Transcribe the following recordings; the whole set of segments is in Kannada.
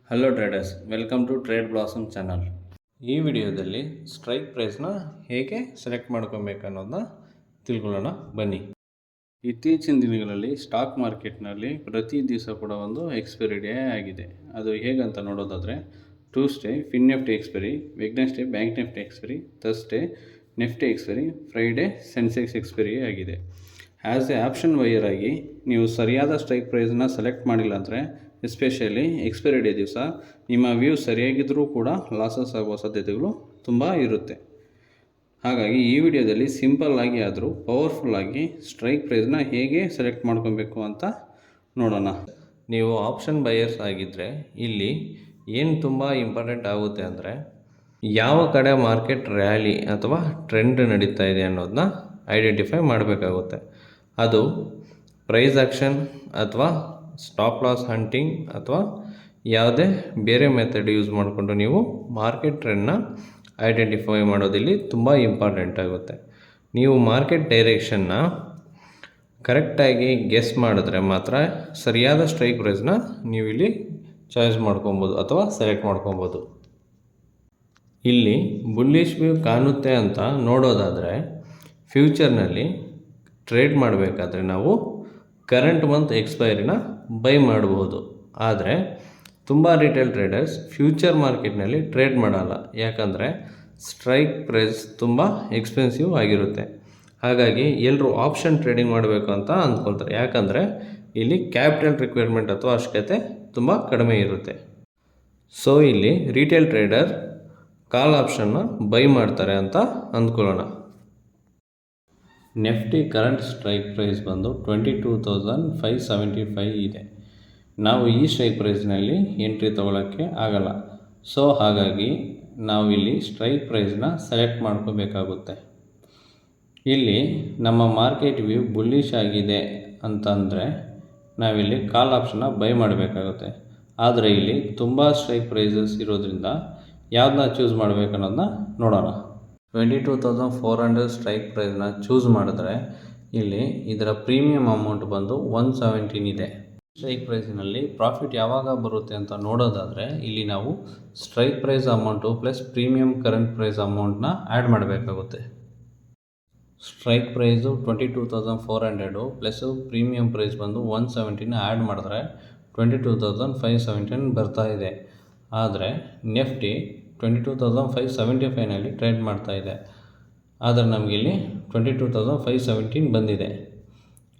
Hello traders, welcome to trade blossom channel. ಈ ವಿಡಿಯೋದಲ್ಲಿ ಸ್ಟ್ರೈಕ್ ಪ್ರೈಸ್ನ ಹೇಗೆ ಸೆಲೆಕ್ಟ್ ಮಾಡ್ಕೊಬೇಕು ಅನ್ನೋದನ್ನ ತಿಳ್ಕೊಳ್ಳೋಣ ಬನ್ನಿ. ಇತ್ತೀಚಿನ ದಿನಗಳಲ್ಲಿ ಸ್ಟಾಕ್ ಮಾರ್ಕೆಟ್ನಲ್ಲಿ ಪ್ರತಿ ದಿವಸ ಕೂಡ ಒಂದು ಎಕ್ಸ್ಪೈರಿ ಡೇ ಆಗಿದೆ. ಅದು ಹೇಗಂತ ನೋಡೋದಾದರೆ, Tuesday fin Nifty expiry, Wednesday bank Nifty expiry, Thursday Nifty expiry, Friday Sensex expiry ಆಗಿದೆ. ಆ್ಯಸ್ ಎ ಆಪ್ಷನ್ ಬೈಯರ್ ಆಗಿ ನೀವು ಸರಿಯಾದ ಸ್ಟ್ರೈಕ್ ಪ್ರೈಸ್ನ ಸೆಲೆಕ್ಟ್ ಮಾಡಿಲ್ಲ ಅಂದರೆ, ಎಸ್ಪೆಷಲಿ ಎಕ್ಸ್ಪೈರಿ ಡೇ ದಿವಸ ನಿಮ್ಮ ವ್ಯೂ ಸರಿಯಾಗಿದ್ದರೂ ಕೂಡ ಲಾಸಸ್ ಆಗುವ ಸಾಧ್ಯತೆಗಳು ತುಂಬ ಇರುತ್ತೆ. ಹಾಗಾಗಿ ಈ ವಿಡಿಯೋದಲ್ಲಿ ಸಿಂಪಲ್ ಆಗಿ ಆದರೂ ಪವರ್ಫುಲ್ಲಾಗಿ ಸ್ಟ್ರೈಕ್ ಪ್ರೈಸ್ನ ಹೇಗೆ ಸೆಲೆಕ್ಟ್ ಮಾಡ್ಕೊಬೇಕು ಅಂತ ನೋಡೋಣ. ನೀವು ಆಪ್ಷನ್ ಬೈಯರ್ಸ್ ಆಗಿದ್ದರೆ ಇಲ್ಲಿ ಏನು ತುಂಬ ಇಂಪಾರ್ಟೆಂಟ್ ಆಗುತ್ತೆ ಅಂದರೆ, ಯಾವ ಕಡೆ ಮಾರ್ಕೆಟ್ ರ್ಯಾಲಿ ಅಥವಾ ಟ್ರೆಂಡ್ ನಡೀತಾ ಇದೆ ಅನ್ನೋದನ್ನ ಐಡೆಂಟಿಫೈ ಮಾಡಬೇಕಾಗುತ್ತೆ. ಅದು ಪ್ರೈಸ್ ಆಕ್ಷನ್ ಅಥವಾ ಸ್ಟಾಪ್ ಲಾಸ್ ಹಂಟಿಂಗ್ ಅಥವಾ ಯಾವುದೇ ಬೇರೆ ಮೆಥಡ್ ಯೂಸ್ ಮಾಡಿಕೊಂಡು ನೀವು ಮಾರ್ಕೆಟ್ ಟ್ರೆಂಡ್ನ ಐಡೆಂಟಿಫೈ ಮಾಡೋದಿಲ್ಲಿ ತುಂಬ ಇಂಪಾರ್ಟೆಂಟ್ ಆಗುತ್ತೆ. ನೀವು ಮಾರ್ಕೆಟ್ ಡೈರೆಕ್ಷನ್ನ ಕರೆಕ್ಟಾಗಿ ಗೆಸ್ ಮಾಡಿದ್ರೆ ಮಾತ್ರ ಸರಿಯಾದ ಸ್ಟ್ರೈಕ್ ಪ್ರೈಸ್ನ ನೀವು ಇಲ್ಲಿ ಚಾಯ್ಸ್ ಮಾಡ್ಕೊಬೋದು ಅಥವಾ ಸೆಲೆಕ್ಟ್ ಮಾಡ್ಕೊಬೋದು. ಇಲ್ಲಿ ಬುಲ್ಲಿಶ್ ವ್ಯೂ ಕಾಣುತ್ತೆ ಅಂತ ನೋಡೋದಾದರೆ, ಫ್ಯೂಚರ್ನಲ್ಲಿ ಟ್ರೇಡ್ ಮಾಡಬೇಕಾದ್ರೆ ನಾವು ಕರೆಂಟ್ ಮಂತ್ ಎಕ್ಸ್ಪೈರಿನ ಬೈ ಮಾಡಬಹುದು. ಆದರೆ ತುಂಬ ರಿಟೇಲ್ ಟ್ರೇಡರ್ಸ್ ಫ್ಯೂಚರ್ ಮಾರ್ಕೆಟ್ನಲ್ಲಿ ಟ್ರೇಡ್ ಮಾಡಲ್ಲ, ಯಾಕಂದರೆ ಸ್ಟ್ರೈಕ್ ಪ್ರೈಸ್ ತುಂಬ ಎಕ್ಸ್ಪೆನ್ಸಿವ್ ಆಗಿರುತ್ತೆ. ಹಾಗಾಗಿ ಎಲ್ಲರೂ ಆಪ್ಷನ್ ಟ್ರೇಡಿಂಗ್ ಮಾಡಬೇಕು ಅಂತ ಅಂದ್ಕೊಳ್ತಾರೆ, ಯಾಕಂದರೆ ಇಲ್ಲಿ ಕ್ಯಾಪಿಟಲ್ ರಿಕ್ವೈರ್ಮೆಂಟ್ ಅಥವಾ ಅವಶ್ಯಕತೆ ತುಂಬ ಕಡಿಮೆ ಇರುತ್ತೆ. ಸೊ ಇಲ್ಲಿ ರಿಟೇಲ್ ಟ್ರೇಡರ್ ಕಾಲ್ ಆಪ್ಷನ್ನ ಬೈ ಮಾಡ್ತಾರೆ ಅಂತ ಅಂದ್ಕೊಳ್ಳೋಣ. ನಿಫ್ಟಿ ಕರೆಂಟ್ ಸ್ಟ್ರೈಕ್ ಪ್ರೈಸ್ ಬಂದು 22,575 ಇದೆ. ನಾವು ಈ ಸ್ಟ್ರೈಕ್ ಪ್ರೈಸ್ನಲ್ಲಿ ಎಂಟ್ರಿ ತೊಗೊಳ್ಳೋಕ್ಕೆ ಆಗಲ್ಲ. ಸೊ ಹಾಗಾಗಿ ನಾವು ಇಲ್ಲಿ ಸ್ಟ್ರೈಕ್ ಪ್ರೈಸ್ನ ಸೆಲೆಕ್ಟ್ ಮಾಡ್ಕೋಬೇಕಾಗುತ್ತೆ. ಇಲ್ಲಿ ನಮ್ಮ ಮಾರ್ಕೆಟ್ ವ್ಯೂ ಬುಲ್ಲಿಶ್ ಆಗಿದೆ ಅಂತಂದರೆ ನಾವಿಲ್ಲಿ ಕಾಲ್ ಆಪ್ಷನ್ನ ಬೈ ಮಾಡಬೇಕಾಗುತ್ತೆ. ಆದರೆ ಇಲ್ಲಿ ತುಂಬ ಸ್ಟ್ರೈಕ್ ಪ್ರೈಸಸ್ ಇರೋದ್ರಿಂದ ಯಾವುದನ್ನ ಚೂಸ್ ಮಾಡಬೇಕು ಅನ್ನೋದನ್ನ ನೋಡೋಣ. 22,400 ಸ್ಟ್ರೈಕ್ ಪ್ರೈಸ್ನ ಚೂಸ್ ಮಾಡಿದ್ರೆ ಇಲ್ಲಿ ಇದರ ಪ್ರೀಮಿಯಂ ಅಮೌಂಟ್ ಬಂದು 117 ಇದೆ. ಸ್ಟ್ರೈಕ್ ಪ್ರೈಸ್ನಲ್ಲಿ ಪ್ರಾಫಿಟ್ ಯಾವಾಗ ಬರುತ್ತೆ ಅಂತ ನೋಡೋದಾದರೆ, ಇಲ್ಲಿ ನಾವು strike price amount plus premium current price ಅಮೌಂಟ್ನ ಆ್ಯಡ್ ಮಾಡಬೇಕಾಗುತ್ತೆ. Strike price 22,400 plus premium price ಬಂದು 117 ಆ್ಯಡ್ ಮಾಡಿದ್ರೆ 22,517 ಬರ್ತಾ ಇದೆ. ಆದರೆ ನಿಫ್ಟಿ 22,575ನಲ್ಲಿ ಟ್ರೇಡ್ ಮಾಡ್ತಾ ಇದೆ. ಆದರೆ ನಮಗಿಲ್ಲಿ 22,517 ಬಂದಿದೆ.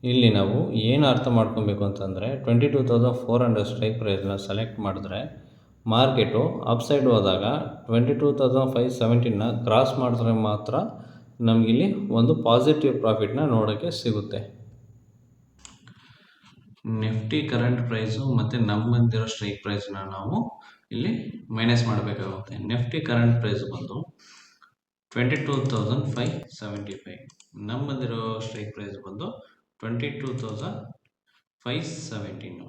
ಇಲ್ಲಿ ನಾವು ಏನು ಅರ್ಥ ಮಾಡ್ಕೊಬೇಕು ಅಂತಂದರೆ, 22,400 ಸ್ಟ್ರೈಕ್ ಪ್ರೈಸ್ನ ಸೆಲೆಕ್ಟ್ ಮಾಡಿದ್ರೆ ಮಾರ್ಕೆಟು ಅಪ್ಸೈಡ್ ಹೋದಾಗ 22,517ನ ಕ್ರಾಸ್ ಮಾಡಿದ್ರೆ ಮಾತ್ರ ನಮಗಿಲ್ಲಿ ಒಂದು ಪಾಸಿಟಿವ್ ಪ್ರಾಫಿಟ್ನ ನೋಡೋಕ್ಕೆ ಸಿಗುತ್ತೆ. ನಿಫ್ಟಿ ಕರೆಂಟ್ ಪ್ರೈಸು ಮತ್ತು ನಮ್ಮ ಬಂದಿರೋ ಸ್ಟ್ರೈಕ್ ಪ್ರೈಸ್ನ ನಾವು ಇಲ್ಲಿ ಮೈನಸ್ ಮಾಡಬೇಕಾಗುತ್ತೆ. ನಿಫ್ಟಿ ಕರೆಂಟ್ ಪ್ರೈಸ್ ಬಂದು 22,575, ನಮ್ಮ ಬಂದಿರೋ ಸ್ಟ್ರೈಕ್ ಪ್ರೈಸ್ ಬಂದು 22,517.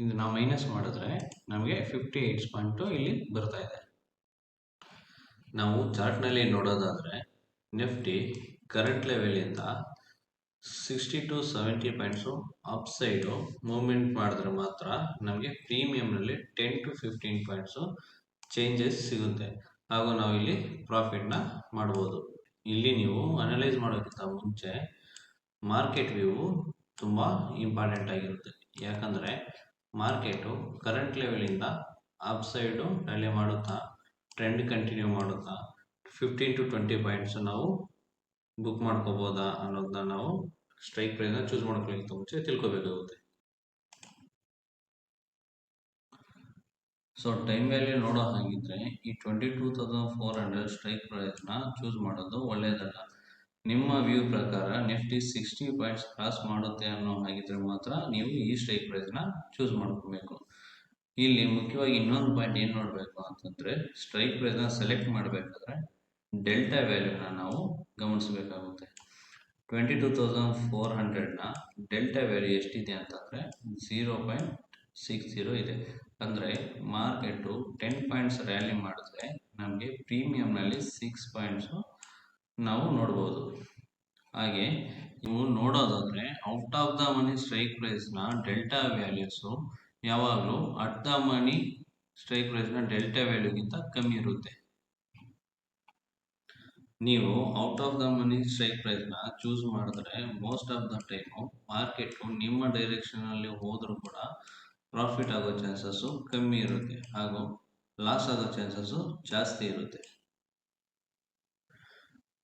ಇದು ನಾವು ಮೈನಸ್ ಮಾಡಿದ್ರೆ ನಮಗೆ 58 ಪಾಯಿಂಟು ಇಲ್ಲಿ ಬರ್ತಾ ಇದೆ. ನಾವು ಚಾರ್ಟ್ನಲ್ಲಿ ನೋಡೋದಾದರೆ ನಿಫ್ಟಿ ಕರೆಂಟ್ ಲೆವೆಲಿಂದ 60 to 70 points upside movement ಮಾಡಿದ್ರೆ ಮಾತ್ರ ನಮಗೆ ಪ್ರೀಮಿಯಮ್ನಲ್ಲಿ 10 to 15 ಪಾಯಿಂಟ್ಸು ಚೇಂಜಸ್ ಸಿಗುತ್ತೆ. ಹಾಗೂ ನಾವು ಇಲ್ಲಿ ಪ್ರಾಫಿಟ್ನ ಮಾಡ್ಬೋದು. ಇಲ್ಲಿ ನೀವು ಅನಲೈಸ್ ಮಾಡೋಕ್ಕಿಂತ ಮುಂಚೆ ಮಾರ್ಕೆಟ್ ವ್ಯೂ ತುಂಬ ಇಂಪಾರ್ಟೆಂಟ್ ಆಗಿರುತ್ತೆ, ಯಾಕಂದರೆ ಮಾರ್ಕೆಟು ಕರೆಂಟ್ ಲೆವೆಲಿಂದ ಅಪ್ ಸೈಡು ರ್ಯಾಲಿ ಮಾಡುತ್ತಾ ಟ್ರೆಂಡ್ ಕಂಟಿನ್ಯೂ ಮಾಡುತ್ತಾ 15 to 20 ಪಾಯಿಂಟ್ಸು ನಾವು ಬುಕ್ ಮಾಡ್ಕೋಬೋದಾ ಅನ್ನೋದನ್ನ ನಾವು ಸ್ಟ್ರೈಕ್ ಪ್ರೈಸ್ನ ಚೂಸ್ ಮಾಡ್ಕೊಳ್ಳೋಕ್ಕಿಂತ ಮುಂಚೆ ತಿಳ್ಕೊಬೇಕಾಗುತ್ತೆ. ಸೊ ಟೈಮ್ ವ್ಯಾಲ್ಯೂ ನೋಡೋ ಹಾಗಿದ್ರೆ ಈ 22,400 ಸ್ಟ್ರೈಕ್ ಪ್ರೈಸ್ನ ಚೂಸ್ ಮಾಡೋದು ಒಳ್ಳೆಯದಲ್ಲ. ನಿಮ್ಮ ವ್ಯೂ ಪ್ರಕಾರ ನಿಫ್ಟಿ 60 ಪಾಯಿಂಟ್ಸ್ ಕ್ರಾಸ್ ಮಾಡುತ್ತೆ ಅನ್ನೋ ಹಾಗಿದ್ರೆ ಮಾತ್ರ ನೀವು ಈ ಸ್ಟ್ರೈಕ್ ಪ್ರೈಸ್ನ ಚೂಸ್ ಮಾಡ್ಕೋಬೇಕು. ಇಲ್ಲಿ ಮುಖ್ಯವಾಗಿ ಇನ್ನೊಂದು ಪಾಯಿಂಟ್ ಏನು ನೋಡಬೇಕು ಅಂತಂದರೆ, ಸ್ಟ್ರೈಕ್ ಪ್ರೈಸ್ನ ಸೆಲೆಕ್ಟ್ ಮಾಡಬೇಕಾದ್ರೆ ಡೆಲ್ಟಾ ವ್ಯಾಲ್ಯೂನ ನಾವು ಗಮನಿಸಬೇಕಾಗುತ್ತೆ. 22,400ನ ಡೆಲ್ಟಾ ವ್ಯಾಲ್ಯೂ ಎಷ್ಟಿದೆ ಅಂತಂದರೆ 0.60 ಇದೆ. ಅಂದರೆ ಮಾರ್ಕೆಟು 10 ಪಾಯಿಂಟ್ಸ್ ರ್ಯಾಲಿ ಮಾಡಿದ್ರೆ ನಮಗೆ ಪ್ರೀಮಿಯಮ್ನಲ್ಲಿ 6 ಪಾಯಿಂಟ್ಸು ನಾವು ನೋಡ್ಬೋದು. ಹಾಗೆ ನೀವು ನೋಡೋದಾದರೆ out of the money strike ಪ್ರೈಸ್ನ ಡೆಲ್ಟಾ ವ್ಯಾಲ್ಯೂಸು ಯಾವಾಗಲೂ ಅಟ್ ದ ಮನಿ ಸ್ಟ್ರೈಕ್ ಪ್ರೈಸ್ನ ಡೆಲ್ಟಾ ವ್ಯಾಲ್ಯೂಗಿಂತ ಕಮ್ಮಿ ಇರುತ್ತೆ. ನೀವು out of the money strike ಪ್ರೈಸ್ನ ಚೂಸ್ ಮಾಡಿದ್ರೆ most of the time market ನಿಮ್ಮ ಡೈರೆಕ್ಷನಲ್ಲಿ ಹೋದರೂ ಕೂಡ ಪ್ರಾಫಿಟ್ ಆಗೋ ಚಾನ್ಸಸ್ಸು ಕಮ್ಮಿ ಇರುತ್ತೆ ಹಾಗೂ ಲಾಸ್ ಆಗೋ ಚಾನ್ಸಸ್ಸು ಜಾಸ್ತಿ ಇರುತ್ತೆ.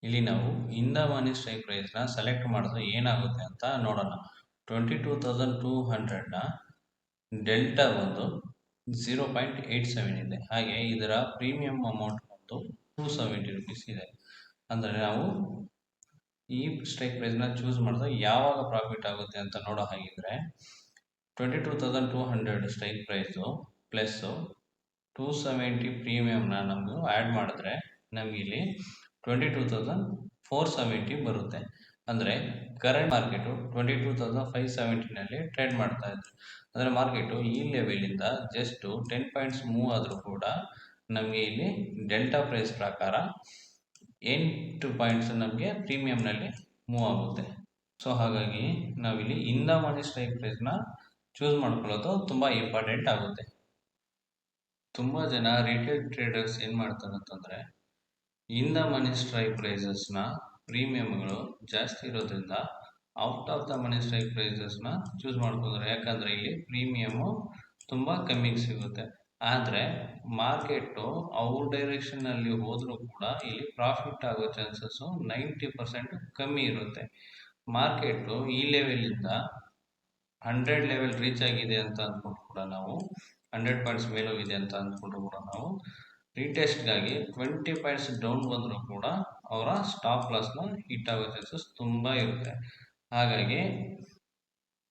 ಇಲ್ಲಿ ನಾವು ಇನ್ ದ ಮನಿ ಸ್ಟ್ರೈಕ್ ಪ್ರೈಸ್ನ ಸೆಲೆಕ್ಟ್ ಮಾಡಿದ್ರೆ ಏನಾಗುತ್ತೆ ಅಂತ ನೋಡೋಣ. 22,200ನ ಡೆಲ್ಟಾ ಒಂದು 0.87 ಇದೆ. ಹಾಗೆ ಇದರ ಪ್ರೀಮಿಯಂ ಅಮೌಂಟ್ ಬಂದು 270 ರುಪೀಸ್ ಇದೆ. ಅಂದರೆ ನಾವು ಈ ಸ್ಟ್ರೈಕ್ ಪ್ರೈಸ್ನ ಚೂಸ್ ಮಾಡಿದ್ರೆ ಯಾವಾಗ ಪ್ರಾಫಿಟ್ ಆಗುತ್ತೆ ಅಂತ ನೋಡೋ ಹಾಗಿದ್ರೆ 22,200 ಸ್ಟ್ರೈಕ್ ಪ್ರೈಸು ಪ್ಲಸ್ಸು 270 ಪ್ರೀಮಿಯಮ್ನ ನಮಗೂ ಆ್ಯಡ್ ಮಾಡಿದ್ರೆ ನಮಗೆ ಇಲ್ಲಿ 22,470 ಬರುತ್ತೆ. ಅಂದರೆ ಕರೆಂಟ್ ಮಾರ್ಕೆಟು 22,570ನಲ್ಲಿ ಟ್ರೇಡ್ ಮಾಡ್ತಾ ಇದ್ರು. ಅಂದರೆ ಮಾರ್ಕೆಟು ಈ ಲೆವೆಲಿಂದ ಜಸ್ಟು 10 ಪಾಯಿಂಟ್ಸ್ ಮೂವ್ ಆದರೂ ಕೂಡ ನಮಗೆ ಇಲ್ಲಿ ಡೆಲ್ಟಾ ಪ್ರೈಸ್ ಪ್ರಕಾರ 8 ಪಾಯಿಂಟ್ಸ್ ನಮಗೆ ಪ್ರೀಮಿಯಮ್ನಲ್ಲಿ ಮೂವ್ ಆಗುತ್ತೆ. ಸೊ ಹಾಗಾಗಿ ನಾವಿಲ್ಲಿ ಇನ್ ದ ಮನಿ ಸ್ಟ್ರೈಕ್ ಪ್ರೈಸ್ನ ಚೂಸ್ ಮಾಡ್ಕೊಳ್ಳೋದು ತುಂಬ ಇಂಪಾರ್ಟೆಂಟ್ ಆಗುತ್ತೆ. ತುಂಬ ಜನ ರಿಟೇಲ್ ಟ್ರೇಡರ್ಸ್ ಏನು ಮಾಡ್ತಾರೆ ಅಂತಂದರೆ ಇನ್ ದ ಮನಿ ಸ್ಟ್ರೈಕ್ ಪ್ರೈಸಸ್ನ ಪ್ರೀಮಿಯಮ್ಗಳು ಜಾಸ್ತಿ ಇರೋದ್ರಿಂದ out of the money strike ಪ್ರೈಸಸ್ನ ಚೂಸ್ ಮಾಡ್ಕೋತಾರೆ. ಯಾಕಂದರೆ ಇಲ್ಲಿ ಪ್ರೀಮಿಯಮು ತುಂಬ ಕಮ್ಮಿಗೆ ಸಿಗುತ್ತೆ. ಆದರೆ ಮಾರ್ಕೆಟು ಅವ್ರ ಡೈರೆಕ್ಷನ್ನಲ್ಲಿ ಹೋದರೂ ಕೂಡ ಇಲ್ಲಿ ಪ್ರಾಫಿಟ್ ಆಗೋ ಚಾನ್ಸಸ್ಸು 90% ಕಮ್ಮಿ ಇರುತ್ತೆ. ಮಾರ್ಕೆಟು ಈ ಲೆವೆಲಿಂದ 100 ಲೆವೆಲ್ ರೀಚ್ ಆಗಿದೆ ಅಂತ ಅಂದ್ಕೊಂಡು ಕೂಡ ನಾವು 100 ಪಾಯಿಂಟ್ಸ್ ಮೇಲೋಗಿದೆ ಅಂತ ಅಂದ್ಕೊಂಡ್ರು ಕೂಡ ನಾವು ರೀಟೆಸ್ಟ್ಗಾಗಿ 20 ಪಾಯಿಂಟ್ಸ್ ಡೌನ್ ಬಂದರೂ ಕೂಡ ಅವರ ಸ್ಟಾಪ್ ಲಾಸ್ನ ಹಿಟ್ ಆಗೋ ಚಾನ್ಸಸ್ ತುಂಬ ಇರುತ್ತೆ. ಹಾಗಾಗಿ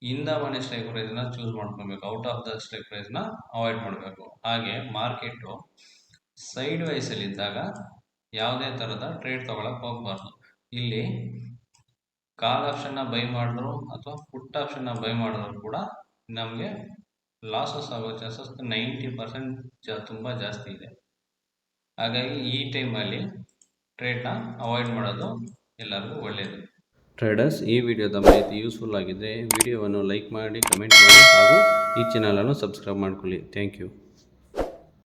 ಇನ್ ದ ಮನಿ ಸ್ಟ್ರೈಕ್ ಪ್ರೈಸ್ನ ಚೂಸ್ ಮಾಡ್ಕೊಬೇಕು, ಔಟ್ ಆಫ್ ದ ಸ್ಟ್ರೈಕ್ ಪ್ರೈಸ್ನ ಅವಾಯ್ಡ್ ಮಾಡಬೇಕು. ಹಾಗೆ ಮಾರ್ಕೆಟು ಸೈಡ್ ವೈಸಲ್ಲಿದ್ದಾಗ ಯಾವುದೇ ಥರದ ಟ್ರೇಡ್ ತೊಗೊಳಕ್ಕೆ ಹೋಗಬಾರ್ದು. ಇಲ್ಲಿ ಕಾಲ್ ಆಪ್ಷನ್ನ ಬೈ ಮಾಡಿದ್ರು ಅಥವಾ ಪುಟ್ ಆಪ್ಷನ್ನ ಬೈ ಮಾಡಿದ್ರು ಕೂಡ ನಮಗೆ ಲಾಸಸ್ ಆಗೋ ಚಾನ್ಸಸ್ 90% ತುಂಬ ಜಾಸ್ತಿ ಇದೆ. ಹಾಗಾಗಿ ಈ ಟೈಮಲ್ಲಿ ಟ್ರೇಡ್ನ ಅವಾಯ್ಡ್ ಮಾಡೋದು ಎಲ್ಲರಿಗೂ ಒಳ್ಳೆಯದು. ಟ್ರೇಡರ್ಸ್, ಈ ವಿಡಿಯೋದ ಮಾಹಿತಿ ಯೂಸ್ಫುಲ್ ಆಗಿದೆ. ವಿಡಿಯೋವನ್ನು ಲೈಕ್ ಮಾಡಿ, ಕಮೆಂಟ್ ಮಾಡಿ ಹಾಗೂ ಈ ಚಾನಲನ್ನು ಸಬ್ಸ್ಕ್ರೈಬ್ ಮಾಡ್ಕೊಳ್ಳಿ. Thank you.